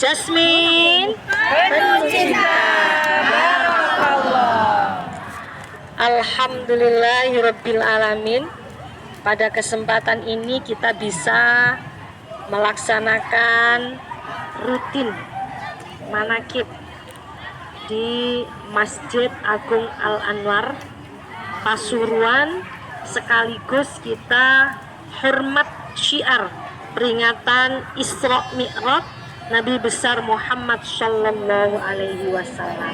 Jasmine penuh cinta. Alhamdulillahirabbil alamin. Pada kesempatan ini kita bisa melaksanakan rutin manakib di Masjid Agung Al-Anwar Pasuruan, sekaligus kita hormat syiar peringatan Isra Mi'raj Nabi besar Muhammad Sallallahu Alaihi Wasallam.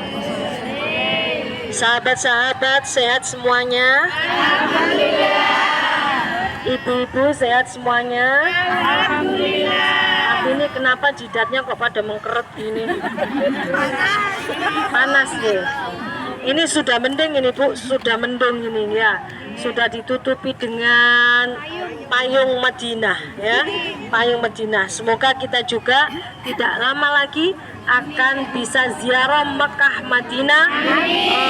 Sahabat-sahabat sehat semuanya? Alhamdulillah. Ibu-ibu sehat semuanya? Alhamdulillah. Tapi ini kenapa jidatnya kok pada mengkeret ini? Panas ya. Ini sudah mending ini Bu, sudah mendung ini ya. Sudah ditutupi dengan payung Madinah ya, payung Madinah. Semoga kita juga tidak lama lagi akan bisa ziarah Mekah Madinah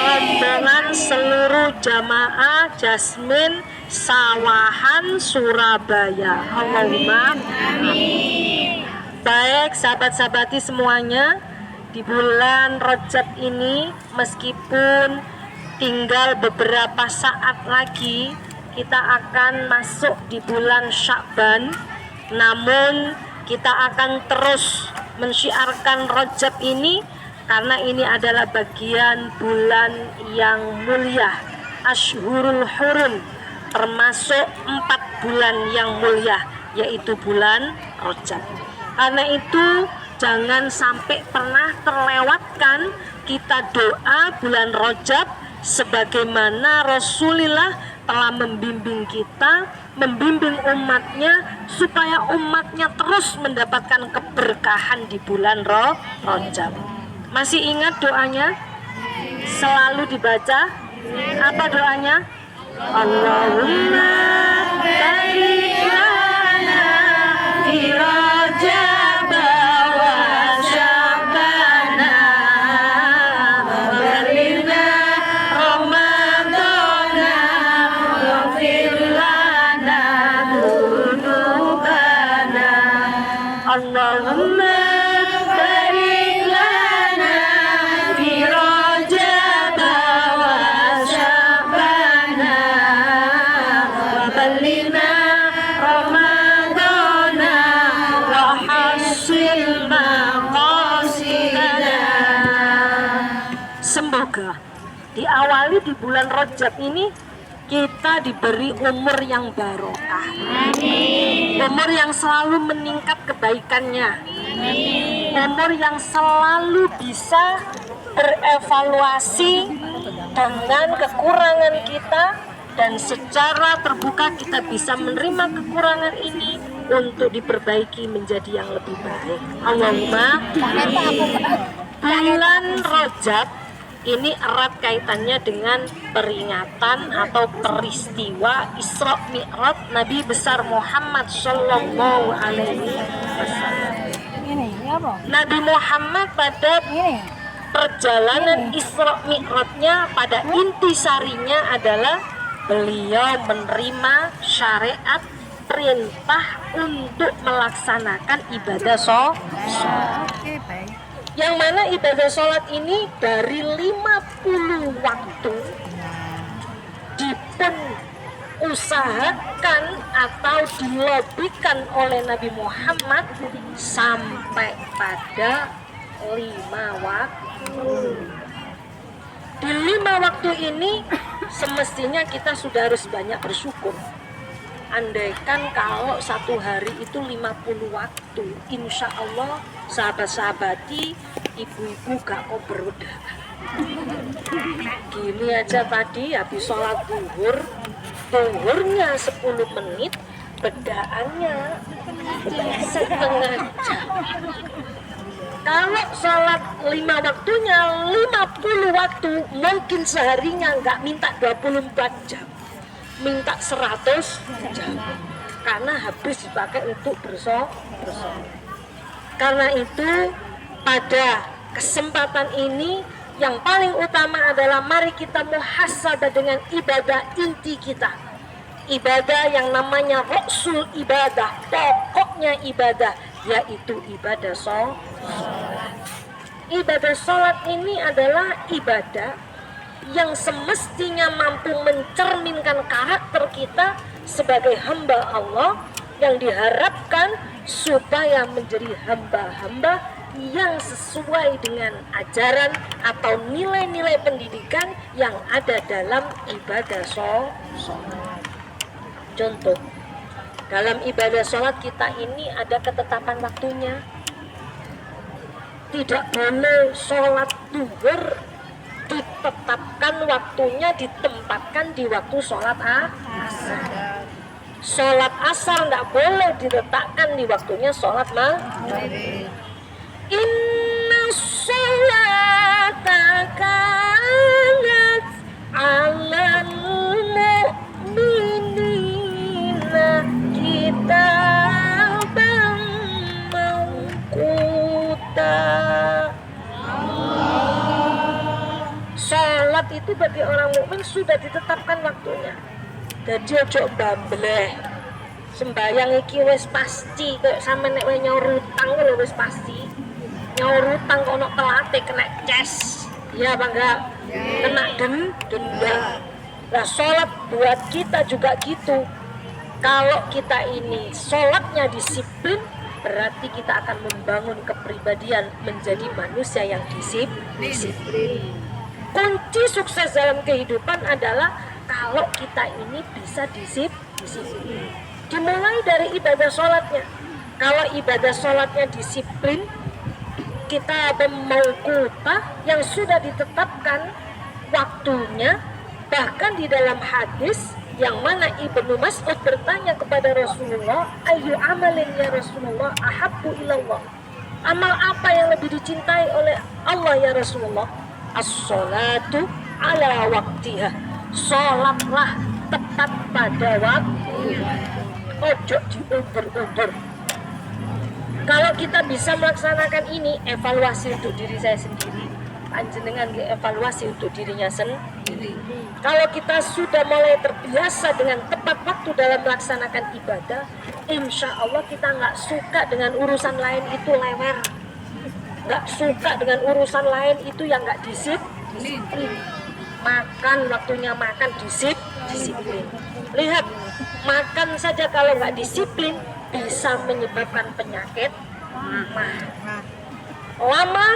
rombongan seluruh jamaah Jasmine Sawahan Surabaya. Allahumma amin. Baik sahabat-sahabati semuanya, di bulan Rajab ini meskipun tinggal beberapa saat lagi kita akan masuk di bulan Sya'ban, namun kita akan terus mensyiarkan Rajab ini karena ini adalah bagian bulan yang mulia, Ashhurul Hurum, termasuk 4 bulan yang mulia, yaitu bulan Rajab. Karena itu jangan sampai pernah terlewatkan kita doa bulan Rajab sebagaimana Rasulullah telah membimbing kita, membimbing umatnya supaya umatnya terus mendapatkan keberkahan di bulan Rajab. Masih ingat doanya? Selalu dibaca. Apa doanya? Allahumma barik lana fi Rajab wa Sya'bana wa ballina Ramadana waghfir lana dzunubana. Allahumma barik lana fi Rajab wa Sya'bana wa ballina Ramadana wa hasil maqasidana. Semoga diawali di bulan Rajab ini kita diberi umur yang barokah. Amin. Umur yang selalu meningkat kebaikannya. Amin. Umur yang selalu bisa berevaluasi dengan kekurangan kita dan secara terbuka kita bisa menerima kekurangan ini untuk diperbaiki menjadi yang lebih baik. Allahumma amin. Bulan Rajab ini erat kaitannya dengan peringatan atau peristiwa Isra Mi'raj Nabi besar Muhammad Sallallahu Alaihi Wasallam. Nabi Muhammad pada perjalanan Isra Mi'rajnya pada intisarinya adalah beliau menerima syariat perintah untuk melaksanakan ibadah sholat. Yang mana ibadah sholat ini dari 50 waktu dipun usahakan atau dilobikan oleh Nabi Muhammad sampai pada 5 waktu. Di 5 waktu ini semestinya kita sudah harus banyak bersyukur. Andaikan kalau satu hari itu 50 waktu, insya Allah sahabat-sahabati, ibu-ibu gak mau berwedaan. Gini aja tadi habis sholat duhurnya 10 menit, bedaannya setengah jam. Kalau sholat 5 waktunya 50 waktu, mungkin seharinya nggak minta 24 jam, minta 100 jam, karena habis dipakai untuk bersolat. Karena itu pada kesempatan ini yang paling utama adalah mari kita muhasabah dengan ibadah inti kita, ibadah yang namanya rasul ibadah, pokoknya ibadah, yaitu ibadah sholat. Ibadah sholat ini adalah ibadah yang semestinya mampu mencerminkan karakter kita sebagai hamba Allah, yang diharapkan supaya menjadi hamba-hamba yang sesuai dengan ajaran atau nilai-nilai pendidikan yang ada dalam ibadah sholat. Contoh, dalam ibadah sholat kita ini ada ketetapan waktunya. Tidak boleh sholat duhur ditetapkan waktunya ditempatkan di waktu sholat asar. Sholat asar tidak boleh diletakkan di waktunya sholat maghrib. Inna sholata kanat 'alal mu'minina kitaban mawquta. Sholat itu bagi orang mukmin sudah ditetapkan waktunya. Jadi ojo bableh. Sembayang iki wis pasti, kayak sama nek wae nyaur utang lho wis pasti. Nyaur utang kono telate kena ces. Iya apa enggak? Kena denda. Nah, sholat buat kita juga gitu. Kalau kita ini sholatnya disiplin, berarti kita akan membangun kepribadian menjadi manusia yang disiplin. Kunci sukses dalam kehidupan adalah kalau kita ini bisa disiplin. Dimulai dari ibadah sholatnya. Kalau ibadah sholatnya disiplin, kita memauqutah yang sudah ditetapkan waktunya. Bahkan di dalam hadis yang mana Ibnu Mas'ud bertanya kepada Rasulullah, ayu amalin ya Rasulullah ahabbu ilallah. Amal apa yang lebih dicintai oleh Allah ya Rasulullah? As-sholatu ala waktiha. Sholatlah tepat pada waktu. Ojo diundur-undur. Kalau kita bisa melaksanakan ini, evaluasi untuk diri saya sendiri, panjenengan evaluasi untuk dirinya sendiri. Kalau kita sudah mulai terbiasa dengan tepat waktu dalam melaksanakan ibadah, insya Allah kita nggak suka dengan urusan lain itu lewer, nggak suka dengan urusan lain itu yang nggak disiplin. Makan waktunya makan disiplin. Lihat, makan saja kalau nggak disiplin bisa menyebabkan penyakit mah. Lama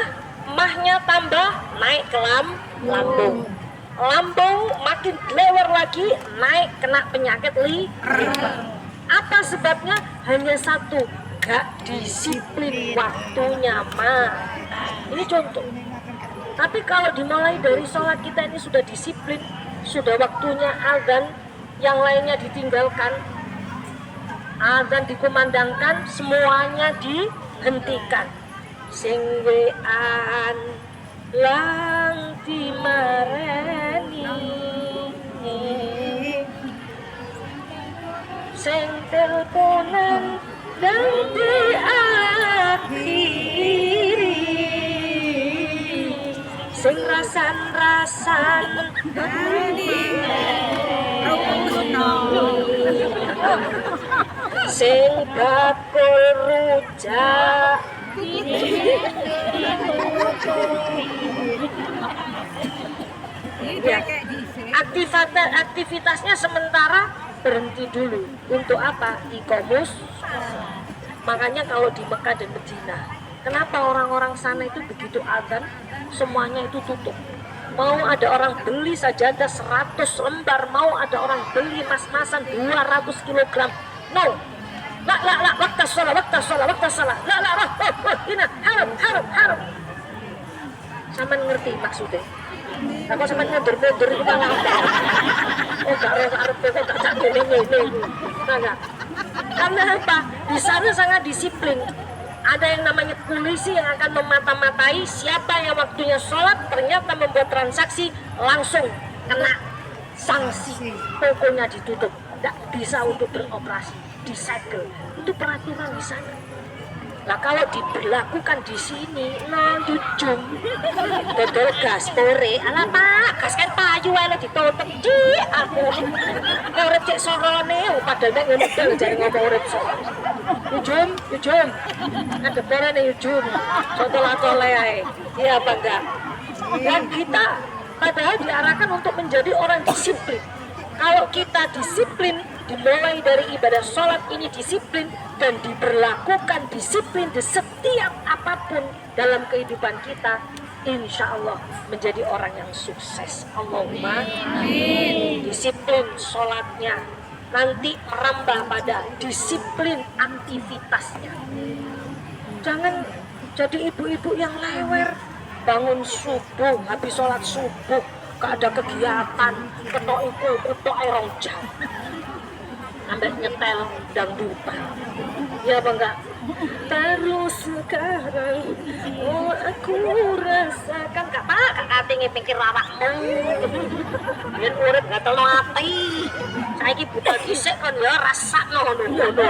mahnya tambah naik ke lambung. Lambung makin lewer lagi naik kena penyakit liver. Apa sebabnya? Hanya satu, gak disiplin waktunya mah. Ini contoh. Tapi kalau dimulai dari sholat kita ini sudah disiplin, sudah waktunya azan, yang lainnya ditinggalkan, azan dikumandangkan, semuanya dihentikan. Sing wean lang dimareni, sing teleponan dan diakhiri, sing rasan-rasan sing bakul rujak ya. Aktivitasnya sementara berhenti dulu. Untuk apa? Ikomus. Makanya kalau di Mekah dan Medina, kenapa orang-orang sana itu begitu azan semuanya itu tutup? Mau ada orang beli sajadah 100 lembar, mau ada orang beli mas-masan 200 kg. No. La, waktu sholat. La, ini haram. Sama ngerti maksudnya? Aku sama ngedur-ngedur itu kan apa? Oh, gak karena apa? Di sana sangat disiplin. Ada yang namanya polisi yang akan memata-matai siapa yang waktunya sholat ternyata membuat transaksi, langsung kena sanksi, tokonya ditutup, tidak bisa untuk beroperasi, disegel. Itu peraturan di sana. Nah kalau diberlakukan di sini, jujung, dodol gas pore, ala pak, gas kan payu ala ditutup, aku urip cek sorone, padahal nek ngono jadi ngomong urip sorone. Ujum, ada beran nih ujum, contoh toleh, iya apa enggak? Dan kita padahal diarahkan untuk menjadi orang disiplin. Kalau kita disiplin, dimulai dari ibadah sholat ini disiplin dan diberlakukan disiplin di setiap apapun dalam kehidupan kita, insya Allah menjadi orang yang sukses. Allahumma amin. Disiplin sholatnya nanti merambah pada disiplin aktivitasnya. Jangan jadi ibu-ibu yang lewer, bangun subuh, habis sholat subuh gak ada kegiatan, ketok iku, ketok airong jam, sampai nyetel dangdutan. Ya apa enggak? Baru sekarang oh aku rasakan gak pak kakak ngepikir awakmu yen urip gak telo ati saiki buta dhisik kan ya rasakno ngono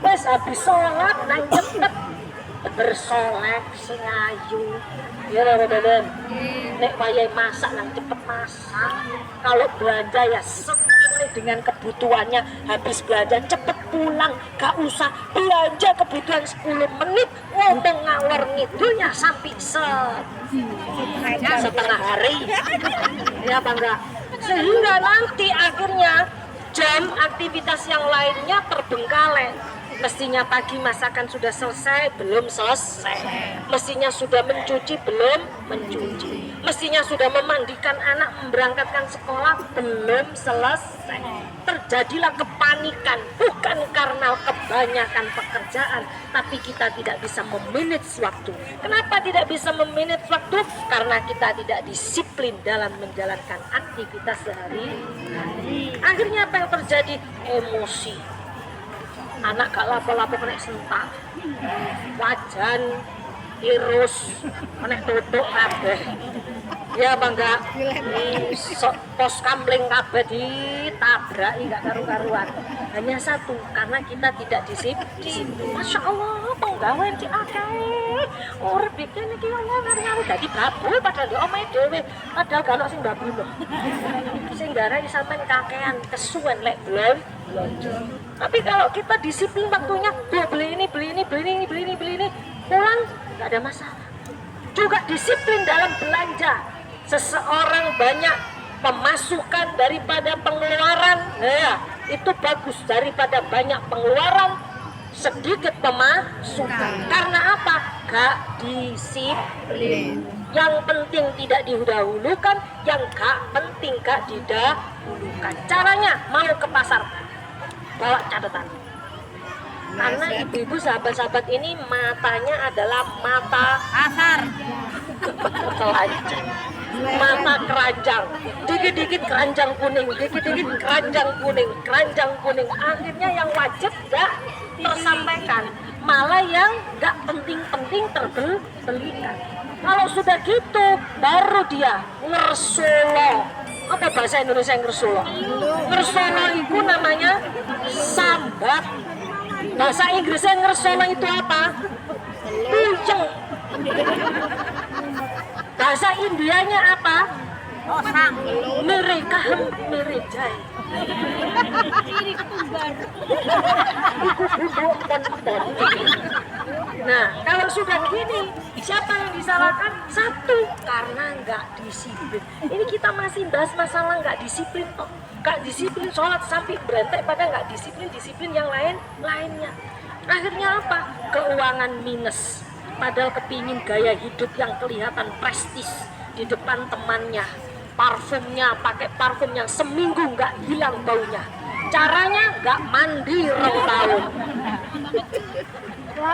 wis habis sholat nang cepet bersolek sing ayu ya Ramadan nek wayahe masak nang cepet masak kalau belanja ya sesuai dengan kebutuhannya habis belanja cepet pulang gak usah belanja kebutuhan 10 menit ngomong ngalor ngidulnya sampai setengah hari ya apa enggak sehingga nanti akhirnya jam aktivitas yang lainnya terbengkalai. Mestinya pagi masakan sudah selesai, belum selesai. Mestinya sudah mencuci, belum mencuci. Mestinya sudah memandikan anak, memberangkatkan sekolah, belum selesai. Terjadilah kepanikan, bukan karena kebanyakan pekerjaan, tapi kita tidak bisa memanage waktu. Kenapa tidak bisa memanage waktu? Karena kita tidak disiplin dalam menjalankan aktivitas sehari-hari. Akhirnya apa yang terjadi? Emosi. Anak gak lapo-lapo kena sentak, wajan, virus, kena tutuk kabeh. Ya bangga, pos kamling kabeh ditabraki gak karu-karuan. Hanya satu, karena kita tidak disiplin. Masya Allah, penggawean di akeh. Urip bikin iki Allah ngari-ngari dadi babul padahal di omahe dhewe. Padahal gak ono sing babul. Sing garane sampean kakean kesuwen lek belum. Tapi kalau kita disiplin waktunya, beli ini, pulang nggak ada masalah. Juga disiplin dalam belanja. Seseorang banyak pemasukan daripada pengeluaran, ya itu bagus daripada banyak pengeluaran sedikit pemasukan. Karena apa? Gak disiplin. Yang penting tidak didahulukan, yang gak penting gak didahulukan. Caranya mau ke pasar, bawa catatan. Karena ibu-ibu sahabat-sahabat ini matanya adalah mata Asar. mata keranjang, dikit-dikit keranjang kuning, dikit-dikit keranjang kuning. Akhirnya yang wajib gak tersampaikan, malah yang gak penting-penting terbelikan. Kalau sudah gitu, baru dia ngersolo. Apa bahasa Indonesia ngersolo? Ngersolo itu namanya sambat. Bahasa Inggrisnya ngersolo itu apa? Puyeng. Bahasa Indianya apa? Osang. Mereka merejai. Nah, kalau sudah gini, siapa yang disalahkan? Satu, karena nggak disiplin. Ini kita masih bahas masalah nggak disiplin kok. Nggak disiplin sholat sampai berantai pada nggak disiplin yang lainnya. Akhirnya apa? Keuangan minus. Padahal kepingin gaya hidup yang kelihatan prestis di depan temannya. Parfumnya, pakai parfum yang seminggu nggak hilang baunya. Caranya nggak mandi rong tahun.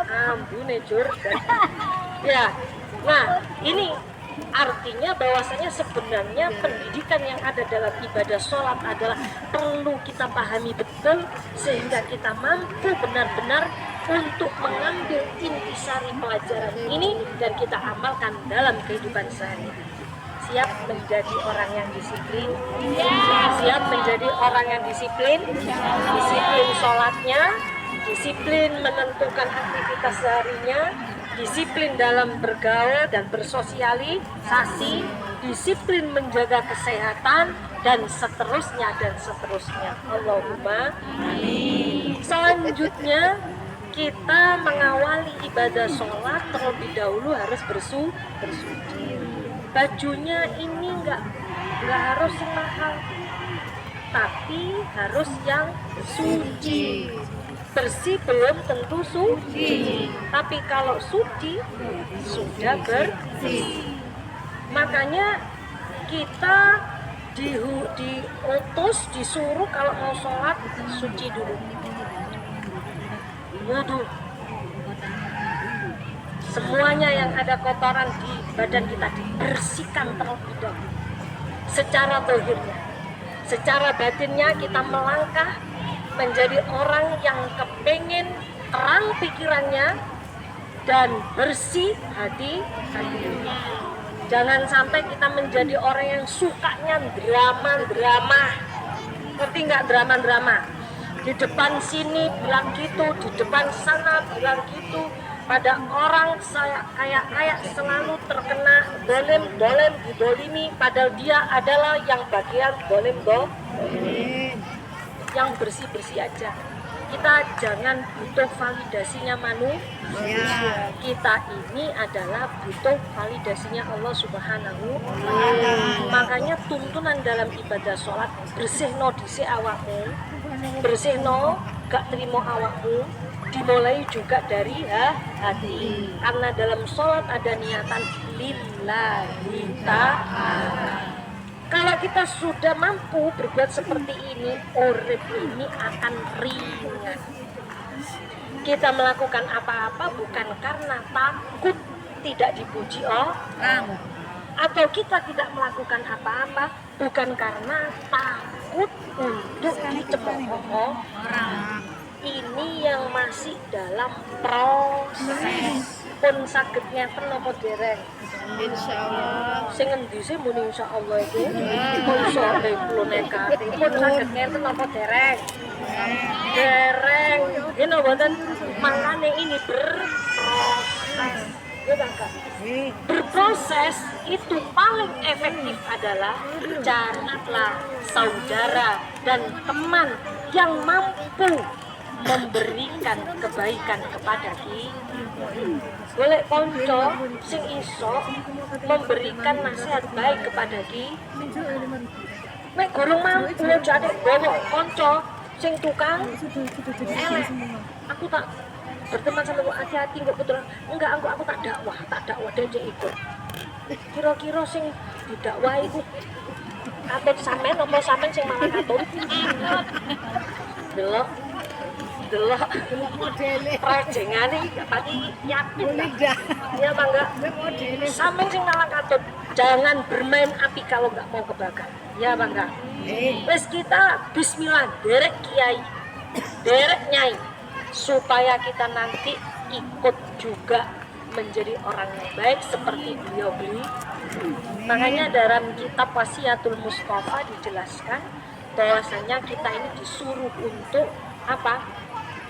Ambune jur. Ya, nah ini artinya bahwasanya sebenarnya pendidikan yang ada dalam ibadah sholat adalah perlu kita pahami betul sehingga kita mampu benar-benar untuk mengambil intisari pelajaran ini dan kita amalkan dalam kehidupan sehari-hari. Siap menjadi orang yang disiplin? Siap menjadi orang yang disiplin? Disiplin sholatnya, disiplin menentukan aktivitas seharinya, disiplin dalam bergaul dan bersosialisasi, disiplin menjaga kesehatan, dan seterusnya. Allahumma amin. Selanjutnya kita mengawali ibadah sholat terlebih dahulu harus bersuci. Bajunya ini nggak harus yang mahal, tapi harus yang suci. Bersih belum tentu suci, tapi kalau suci sudah bersih. Makanya kita diutus, disuruh kalau mau sholat suci dulu, wudu. Semuanya yang ada kotoran di badan kita dibersihkan terlebih dahulu secara zahirnya. Secara batinnya kita melangkah menjadi orang yang kepengen terang pikirannya dan bersih hatinya. Jangan sampai kita menjadi orang yang sukanya drama. Ngerti nggak drama? Di depan sini bilang gitu, di depan sana bilang gitu. Pada orang saya kayak selalu terkena dolem didolimi, padahal dia adalah yang bagian dolem yang bersih aja. Kita jangan butuh validasinya manusia. Kita ini adalah butuh validasinya Allah Subhanahu wa Ta'ala. Makanya tuntunan dalam ibadah sholat, bersihno dhisik awakmu, bersihno gak terima awakmu, dimulai juga dari hati. Karena dalam sholat ada niatan lillahi ta'ala. Kalau kita sudah mampu berbuat seperti ini, urip ini akan ringan. Kita melakukan apa-apa bukan karena takut tidak dipuji orang, atau kita tidak melakukan apa-apa bukan karena takut untuk dicemooh orang. Ini yang masih dalam proses. Pun saged ngeten napa dereng? Insyaallah. Sing endi sih muni insyaallah iku? Mongso kula nekati. Pun saged ngeten napa dereng? Dereng. Yen wonten mangkane ini berproses. Ya Kak. Berproses itu paling efektif adalah carilah saudara dan teman yang mampu memberikan kebaikan kepada kita. Golek konco sing iso memberikan nasihat baik kepada kita. Nek gurung mampu jane bawa konco sing tukang elek. Aku tak berteman sama aku, hati-hati nggak betul. Enggak, aku tak dakwah dia ikut. Kira-kira sing didakwah iku katut sampean apa sampean sing malah katut? Delok prajengane pati yakin ya bangga sampean sing malah katut. Jangan bermain api kalau nggak mau kebakar ya bangga. Wes kita bismillah derek kiai derek nyai supaya kita nanti ikut juga menjadi orang yang baik seperti beliau. Makanya dalam kitab Wasiatul Mustafa dijelaskan bahwasanya kita ini disuruh untuk apa?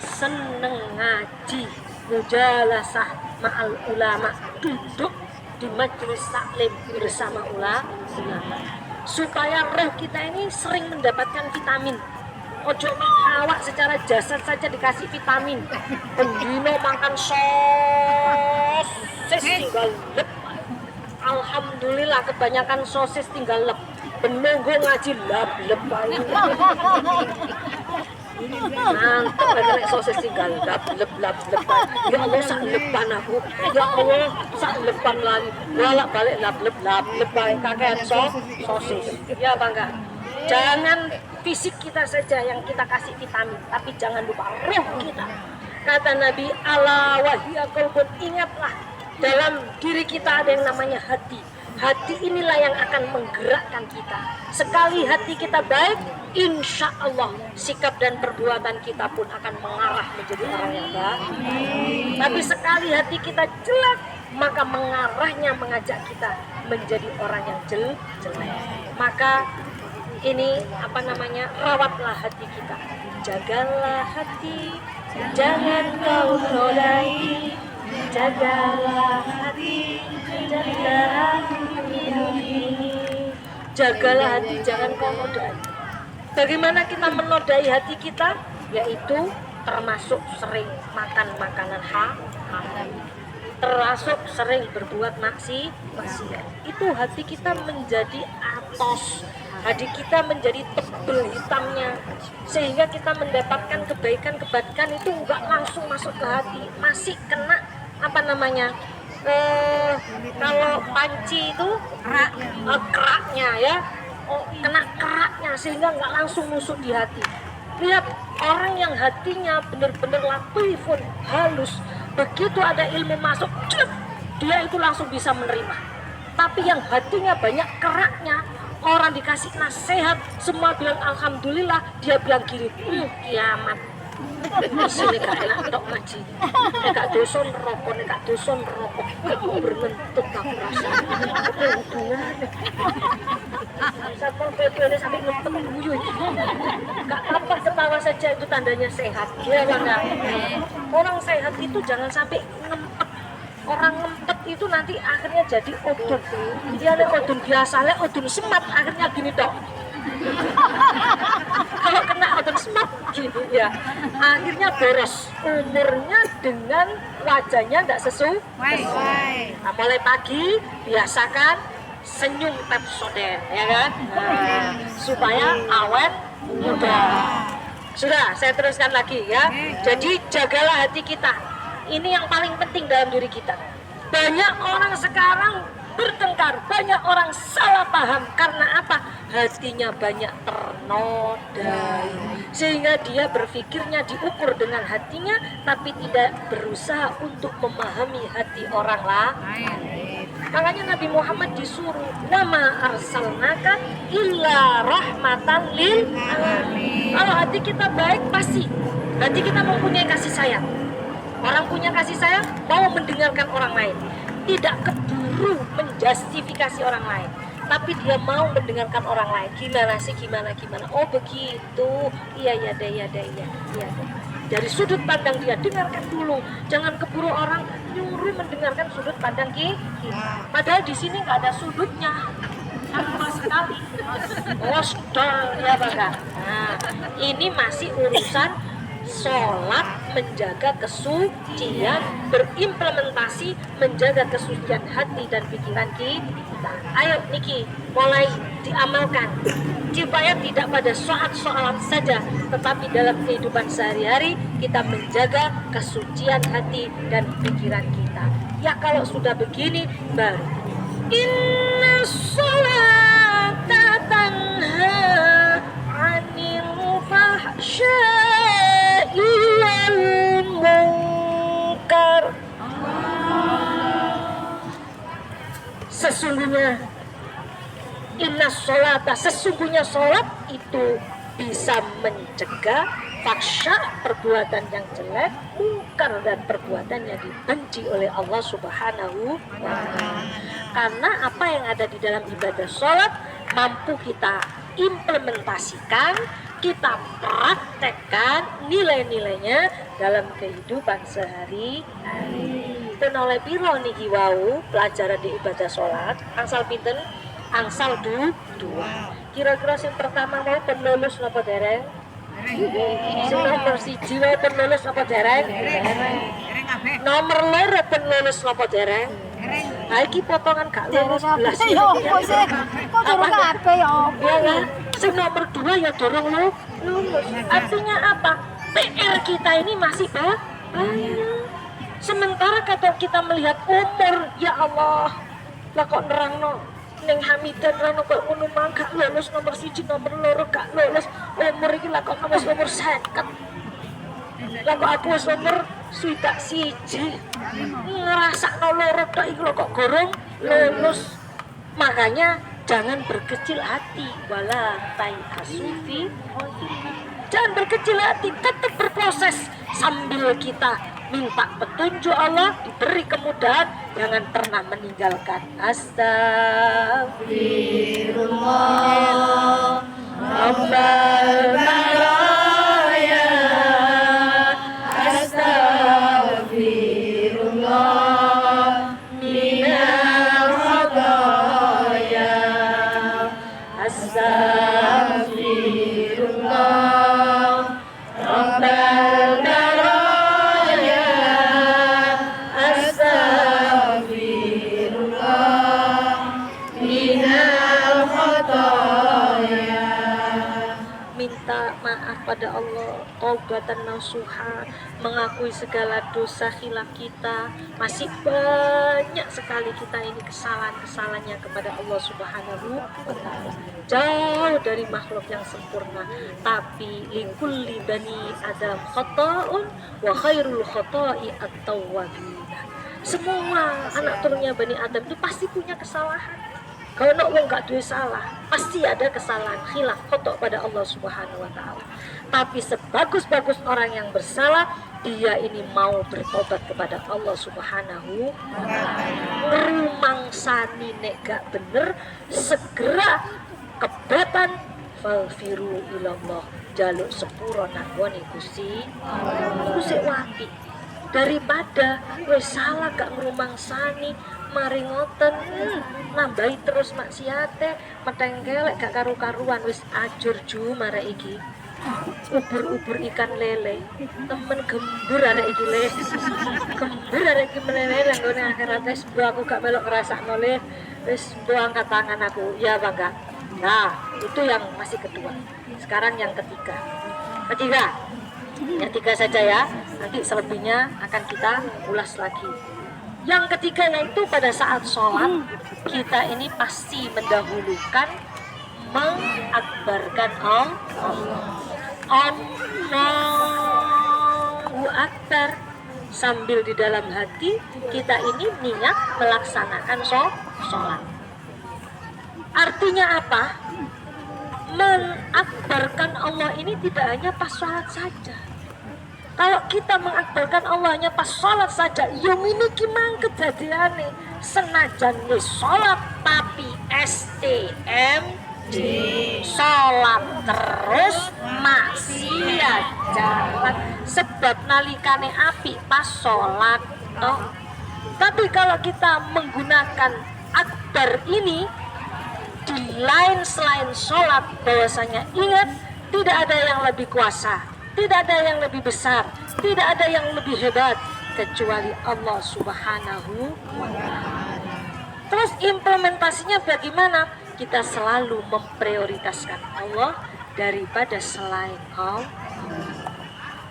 Seneng ngaji, mujalasah ma'al ulama, duduk di majelis taklim bersama ulama, supaya roh kita ini sering mendapatkan vitamin. Ojo awak secara jasad saja dikasih vitamin. Pendino makan sosis tinggal lep. Alhamdulillah kebanyakan sosis tinggal lep. Benunggu ngaji lep mantap lagi sosis tinggal lep. Ya Allah sak lepan aku. Ya Allah sak lepan lagi. Bolak balik lep kakean sosis. Ya bangga. Jangan fisik kita saja yang kita kasih vitamin, tapi jangan lupa roh kita. Kata Nabi, ala wahiyya qalbun, ingatlah dalam diri kita ada yang namanya hati. Hati inilah yang akan menggerakkan kita. Sekali hati kita baik, insya Allah sikap dan perbuatan kita pun akan mengarah menjadi orang yang baik. Tapi sekali hati kita jelek, maka mengarahnya mengajak kita menjadi orang yang jelek. Maka ini rawatlah hati kita, jagalah hati, jangan kau nodai, jagalah hati, jagalah hati, jangan kau nodai. Bagaimana kita menodai hati kita? Yaitu termasuk sering makan makanan haram, termasuk sering berbuat maksiat. Itu hati kita menjadi atos, hati kita menjadi tebel hitamnya, sehingga kita mendapatkan kebaikan itu enggak langsung masuk ke hati, masih kena kalau panci itu keraknya ya, kena keraknya sehingga nggak langsung nusuk di hati. Lihat orang yang hatinya benar-benar latifun, halus, begitu ada ilmu masuk, dia itu langsung bisa menerima. Tapi yang hatinya banyak keraknya, orang dikasih nasihat semua bilang alhamdulillah, dia bilang gini, kiamat. Sini gak enak dok ngaji, gak dosa rokok, berbentuk aku rasa apa hubungannya satpol pp ini sampai ngempet guyu, gak apa ketawa saja itu tandanya sehat ya bang. Orang sehat itu jangan sampai ngempet. Orang ngempet itu nanti akhirnya jadi odun, dia odun biasa, odun semat akhirnya gini dok. Kalau kena odon smart gitu ya, akhirnya boros umurnya dengan wajahnya tidak sesuai. Nah, mulai pagi biasakan senyum Pepsodent ya kan, supaya awet muda. Sudah, saya teruskan lagi ya. Jadi jagalah hati kita. Ini yang paling penting dalam diri kita. Banyak orang sekarang bertengkar, banyak orang salah paham karena apa? Hatinya banyak ternodai, sehingga dia berpikirnya diukur dengan hatinya, tapi tidak berusaha untuk memahami hati orang lain. Makanya Nabi Muhammad disuruh, nama arsalnaka illa rahmatan lil alamin. Kalau hati kita baik, pasti hati kita mempunyai kasih sayang. Orang punya kasih sayang mau mendengarkan orang lain, tidak keburu menjustifikasi orang lain, tapi dia mau mendengarkan orang lain. Gimana sih, gimana. Oh begitu, iya. Dari sudut pandang dia, dengarkan dulu. Jangan keburu orang nyuruh mendengarkan sudut pandang kita. Padahal di sini nggak ada sudutnya sama sekali. Ya bang. Nah, ini masih urusan sholat, menjaga kesucian, berimplementasi, menjaga kesucian hati dan pikiran kita. Ayo Niki, mulai diamalkan supaya tidak pada saat sholat saja, tetapi dalam kehidupan sehari-hari kita menjaga kesucian hati dan pikiran kita. Ya kalau sudah begini baru inna sholata tanha 'anil fahsya'i wal munkar. Sesungguhnya inna sholata, sesungguhnya sholat itu bisa mencegah fahsya, perbuatan yang jelek, mungkar dan perbuatan yang dibenci oleh Allah Subhanahu wa ta'ala. Karena apa yang ada di dalam ibadah sholat mampu kita implementasikan, kita praktekkan nilai-nilainya dalam kehidupan sehari-hari. Oleh piro niki wau pelajaran di ibadah sholat angsal pinten, angsal dua. Kira-kira yang pertama mau penulus napa dereng? Nomor siji wae penulus apa dereng? Nomor loro penulus napa dereng? Ha iki potongan gak lurus belas. Ya opo sih? Kok durung kabeh ya opo? Ya, sing nomor 2 ya dorong lulus. Artinya apa? PR kita ini masih banyak. Sementara kalau kita melihat umur, ya Allah, lah kok nerangno ning Hamidan rano kok ngono mangga lulus nomor 1 nomor 2 gak lulus umur iki lah kok wis umur 50. Lah kok aku wis umur 1 ngrasakno loro tok iki lho kok gorong lulus. Makanya jangan berkecil hati, wala taihasufi. Jangan berkecil hati, tetap berproses sambil kita minta petunjuk Allah, diberi kemudahan, jangan pernah meninggalkan. Astagfirullah Rabbal baraya, astagfirullah minal khotaya, astagfirullah Rabbal baraya. pada Allah, taubatan nasuha, mengakui segala dosa khilaf kita. Masih banyak sekali kita ini kesalahan-kesalahannya kepada Allah Subhanahu wa Ta'ala, jauh dari makhluk yang sempurna. Tapi likulli bani adam khata'un wa khairul khata'i at-tawwabin. Semua anak turunnya Bani Adam itu pasti punya kesalahan. Kalau nak wong gak duwe salah, pasti ada kesalahan khilaf khotok pada Allah Subhanahu wa Ta'ala. Tapi sebagus-bagus orang yang bersalah, dia ini mau bertobat kepada Allah Subhanahu wa Ta'ala. Ngerumangsani nek gak bener, segera kebatan falfiru ilallah, jaluk sepuro nangone Gusti wapi. Daripada wis salah gak ngrumangsani mari ngoten nambahi terus maksiate metengkelek gak karu-karuan, wis ajur ju marek iki ubur-ubur ikan lele temen gembur arek iki le gembur arek iki melele nggone akhirat wis aku gak melok ngrasakno le wis angkat tangan aku ya bangga. Nah itu yang masih kedua. Sekarang yang ketiga yang tiga saja ya, nanti selebihnya akan kita ulas lagi. Yang ketiga yaitu pada saat sholat kita ini pasti mendahulukan mengakbarkan Allahu Akbar, sambil di dalam hati kita ini niat melaksanakan sholat. Artinya apa? Mengakbarkan Allah ini tidak hanya pas sholat saja. Kalau kita mengakbarkan Allah hanya pas sholat saja, ya ini gimana kejadiannya? Senajan wis sholat tapi STMJ sholat terus maksiat jalan, sebab nalikane api pas sholat toh. Tapi kalau kita menggunakan akbar ini di lain selain sholat, bahwasanya ingat tidak ada yang lebih kuasa, tidak ada yang lebih besar, tidak ada yang lebih hebat kecuali Allah Subhanahu wa Ta'ala. Terus implementasinya bagaimana? Kita selalu memprioritaskan Allah daripada selain Allah.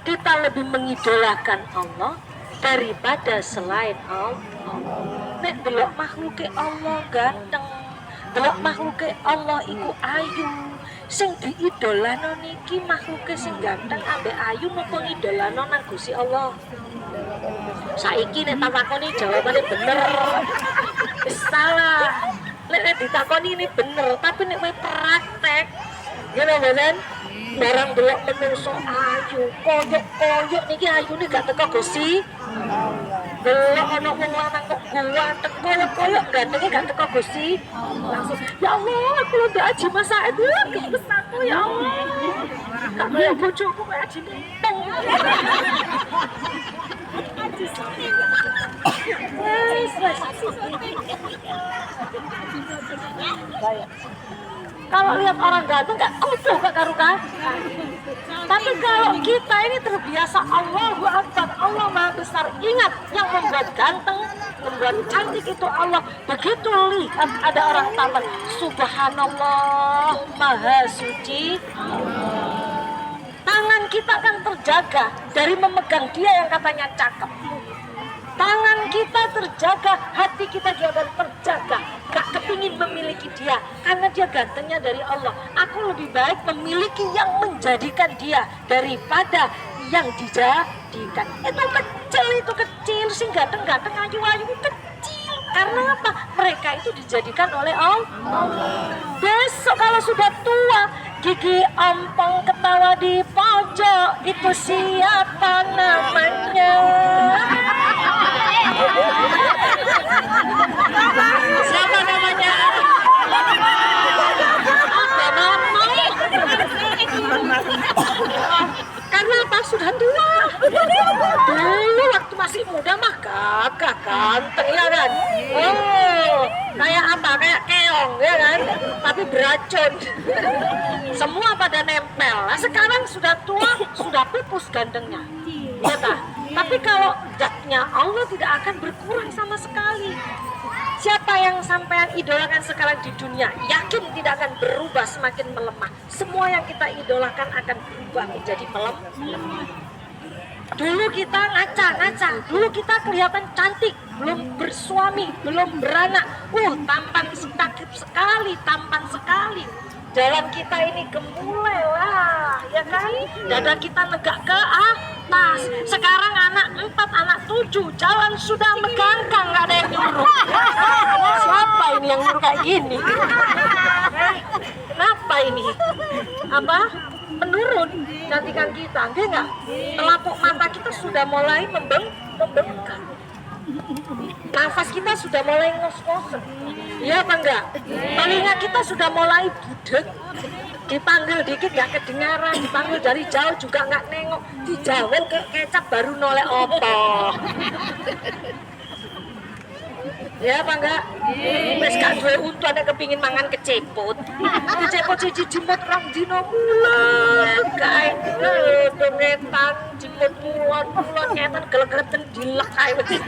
Kita lebih mengidolakan Allah daripada selain Allah. Nek delok makhluke Allah ganteng, delok makhluke Allah iku ayu, sing diidolano niki makhluke sing ganteng ambek ayu napa ngidolano nang Gusti Allah? Saiki nek takoni jawabane bener. Wis salah. Nek ditakoni ini bener, tapi nek kowe praktek ngene mboten barang delok menungso ayu, koyok-koyok niki ayune gak teko Gusti. Delok ana wong lanang kok ganteng koyok-koyok gantenge gak teko Gusti. Langsung ya Allah, aku lho ndak aji masa itu kepesanku ya Allah. Tak kaya bojoku kok aji nempeng. Kalau lihat orang ganteng gak kudu gak karukan. Tapi kalau kita ini terbiasa Allahu Akbar, Allah Maha Besar, ingat yang membuat ganteng, membuat cantik itu Allah. Begitu lihat ada orang tampan, Subhanallah, Maha Suci, tangan kita akan terjaga dari memegang dia yang katanya cakep. Tangan kita terjaga, hati kita juga akan terjaga. Gak kepingin memiliki dia karena dia gantengnya dari Allah. Aku lebih baik memiliki yang menjadikan dia daripada yang dijadikan. Itu kecil, sing ganteng-ganteng ayu-ayu kecil. Karena apa? Mereka itu dijadikan oleh Allah. Besok kalau sudah tua, gigi ompong ketawa di pojok, itu siapa namanya? Siapa namanya? Karena apa? Sudah tua. Dulu waktu masih muda mah gagah ganteng ya kan. Oh, kayak apa? Kayak keong ya kan. Tapi beracun. Semua pada nempel. Nah, sekarang sudah tua, sudah pupus gantengnya. Ya tak? Tapi kalau zatnya Allah tidak akan berkurang sama sekali. Siapa yang sampean idolakan sekarang di dunia, yakin tidak akan berubah, semakin melemah. Semua yang kita idolakan akan berubah menjadi melemah. Dulu kita ngaca, dulu kita kelihatan cantik, belum bersuami, belum beranak. Tampan sekali. Jalan kita ini gemulai lah, ya kan? Dada kita negak ke atas. Sekarang anak 4, anak 7, jalan sudah megangkang, nggak ada yang nyuruh. Siapa ini yang nyuruh kayak gini? Kenapa ini? Menurun cantikan kita, dia nggak? Telapuk mata kita sudah mulai membengkak. Nafas kita sudah mulai ngos-ngosen. Iya apa enggak? Telinga kita sudah mulai budek. Dipanggil dikit nggak kedengaran, dipanggil dari jauh juga nggak nengok. Dijawel ke kecap baru noleh opo. Ya apa enggak? Wes gak duwe untu ada kepingin mangan kecepot. Kecepot siji jimot rong dino mulan kae dongetan jimot mulan ngetan gelegeten dilek kae wis.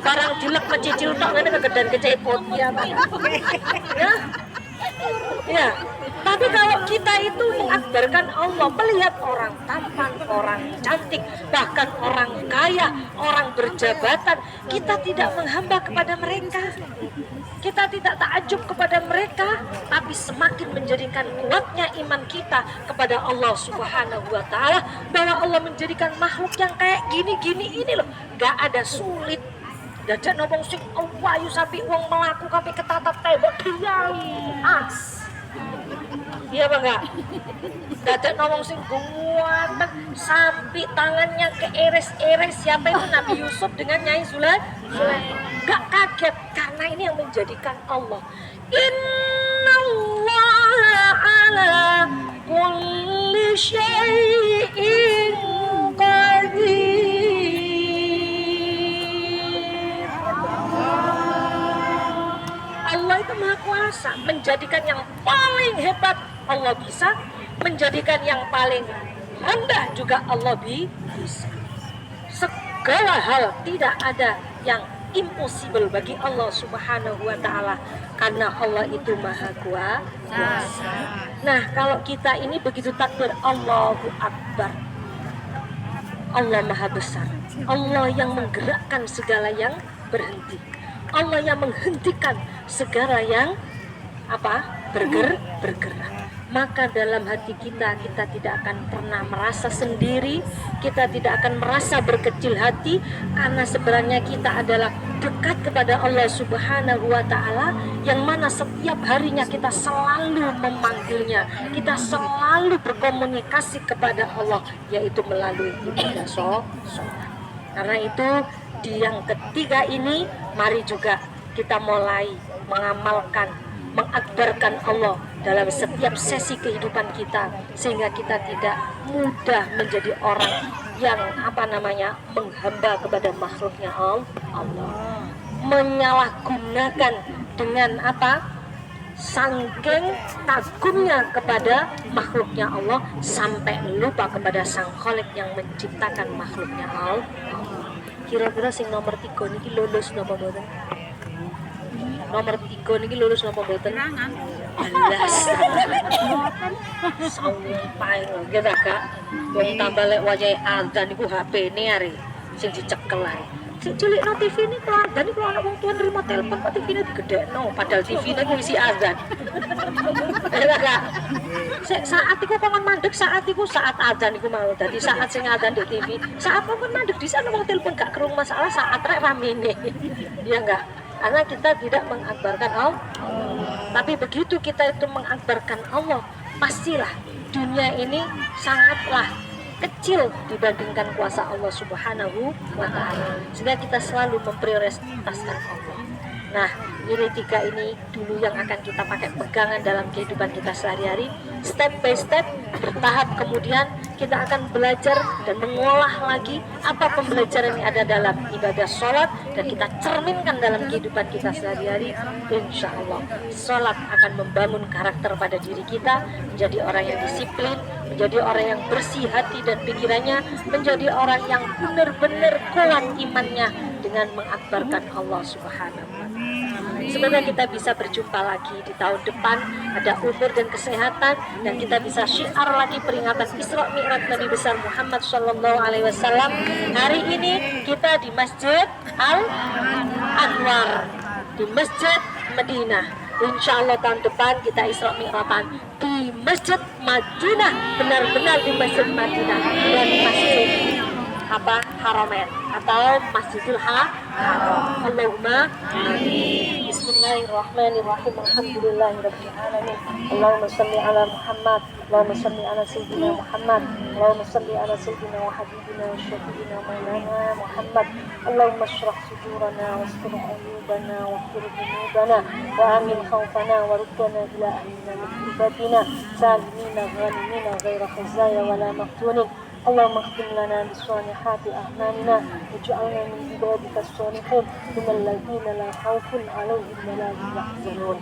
Barang dilek mencicil tok ngene kegedan kecepot ya. Ya. Ya. Tapi kalau kita itu mengakbarkan Allah, melihat orang tampan, orang cantik, bahkan orang kaya, orang berjabatan, kita tidak menghamba kepada mereka. Kita tidak takjub kepada mereka, tapi semakin menjadikan kuatnya iman kita kepada Allah Subhanahu wa Ta'ala, bahwa Allah menjadikan makhluk yang kayak gini-gini ini loh, gak ada sulit. Dadak ngomong sing wayu sapi wong melaku kabeh ketatap tembok bias. Iya apa enggak? Dadak ngomong sing guanteng sampai tangannya keeres-eres. Siapa itu? Nabi Yusuf dengan Nyai Zulaikha. Gak kaget karena ini yang menjadikan Allah. Innallaha ala kulli syai'in qadir. Allah itu Maha Kuasa, menjadikan yang paling hebat Allah bisa, menjadikan yang paling rendah juga Allah bisa. Segala hal tidak ada yang impossible bagi Allah Subhanahu wa Ta'ala, karena Allah itu Maha Kuasa. Nah, kalau kita ini begitu takbir Allahu Akbar, Allah Maha Besar, Allah yang menggerakkan segala yang berhenti, Allah yang menghentikan segala yang bergerak. Maka dalam hati kita tidak akan pernah merasa sendiri, kita tidak akan merasa berkecil hati, karena sebenarnya kita adalah dekat kepada Allah Subhanahu wa Ta'ala, yang mana setiap harinya kita selalu memanggilnya, kita selalu berkomunikasi kepada Allah, yaitu melalui ibadah sholat. Karena itu di yang ketiga ini, mari juga kita mulai mengamalkan, mengakbarkan Allah dalam setiap sesi kehidupan kita, sehingga kita tidak mudah menjadi orang yang menghamba kepada makhluknya Allah, menyalahgunakan dengan saking kagumnya kepada makhluknya Allah, sampai lupa kepada Sang Khalik yang menciptakan makhluknya Allah. Kira-kira sing nomor 3 niki lulus napa mboten? Nomor 3 niki lulus napa mboten? Alas. Sampai nggih ta, Kak. Wong tambah lek wayahe adzan niku HP-ne are sing dicekel ae. Sing cilikno TV niku adzan niku ana wong tuwa nrimo telepon kok TV-ne digedhekno, padahal TV-ne ku isi adzan. Ya Kak. Saat iku kon mandek, saat adzan iku mau dadi saat sing adzan di TV. Saat kon mandek di sana wong telepon gak kerung masalah, saat rek ramene. Ya enggak? Karena kita tidak mengakbarkan Allah. Tapi begitu kita itu mengakbarkan Allah, pastilah dunia ini sangatlah kecil dibandingkan kuasa Allah Subhanahu wa Ta'ala. Sehingga kita selalu memprioritaskan Allah. Nah, ini 3 ini dulu yang akan kita pakai pegangan dalam kehidupan kita sehari-hari. Step by step, bertahap, kemudian kita akan belajar dan mengolah lagi apa pembelajaran yang ada dalam ibadah sholat, dan kita cerminkan dalam kehidupan kita sehari-hari. Insya Allah, sholat akan membangun karakter pada diri kita, menjadi orang yang disiplin, menjadi orang yang bersih hati dan pikirannya, menjadi orang yang benar-benar kuat imannya dengan mengakbarkan Allah Subhanahu wa Ta'ala. Semoga kita bisa berjumpa lagi di tahun depan, ada umur dan kesehatan, dan kita bisa syiar lagi peringatan Isra Mi'raj Nabi besar Muhammad Shallallahu Alaihi Wasallam. Hari ini kita di Masjid Al Anwar, di Masjid Madinah. Insya Allah tahun depan kita Isra Mi'rajan di Masjid Madinah, benar-benar di Masjid Madinah, dan Masjid Haramain atau Masjidil Haram. Allahumma amin. Bismillahirrahmanirrahim. Alhamdulillahirabbil alamin. Allahumma shalli ala Muhammad, Allahumma shalli ala sayyidina Muhammad, Allahumma shalli ala sayyidina wa habibina wa syafiina maulana Muhammad. Allahumma shrah sudurana wastur uyubana wa qir dhunubana wa amin khawfana wa ruddana ila ahlina min ibatina salimina ghanimina ghaira khazaya wa la maftunin. اللهم اختم لنا بصالحات أعمالنا واجعلنا من عبادك الصالحين من الذين لا خوف عليهم ولا هم يحزنون.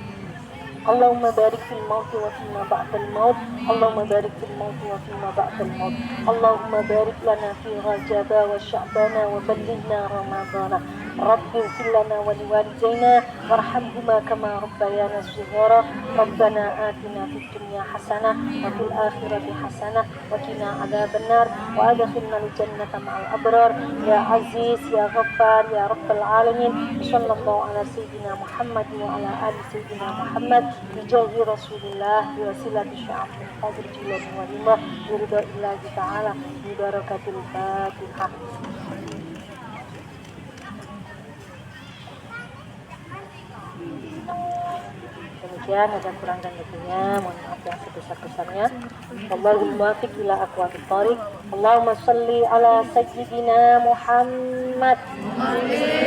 اللهم بارك في الموت وفيما بعد الموت، اللهم بارك في الموت وفيما بعد الموت. اللهم بارك لنا في رجب وشعبان وبلغنا رمضان. رب اغفر لنا ولوالدينا وارحمهما كما ربيانا صغارا. ربنا آتنا في الدنيا حسنة وفي الآخرة حسنة وقنا عذاب النار وأدخلنا الجنة مع الأبرار يا عزيز يا غفار يا رب العالمين. صلى الله على سيدنا محمد وعلى آل سيدنا محمد بجاه رسول الله بوسيلة شعب القدر جلال ولما برضا الله تعالى ببركة الفاتحة. Demikian, ada kurang dan lebihnya, mohon maaf yang sebesar-besarnya. Wallahul muwaffiq ila aqwamit thoriq. Allahumma shalli ala sayyidina Muhammad.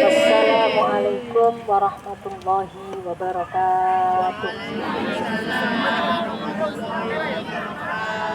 Wassalamualaikum warahmatullahi wabarakatuh.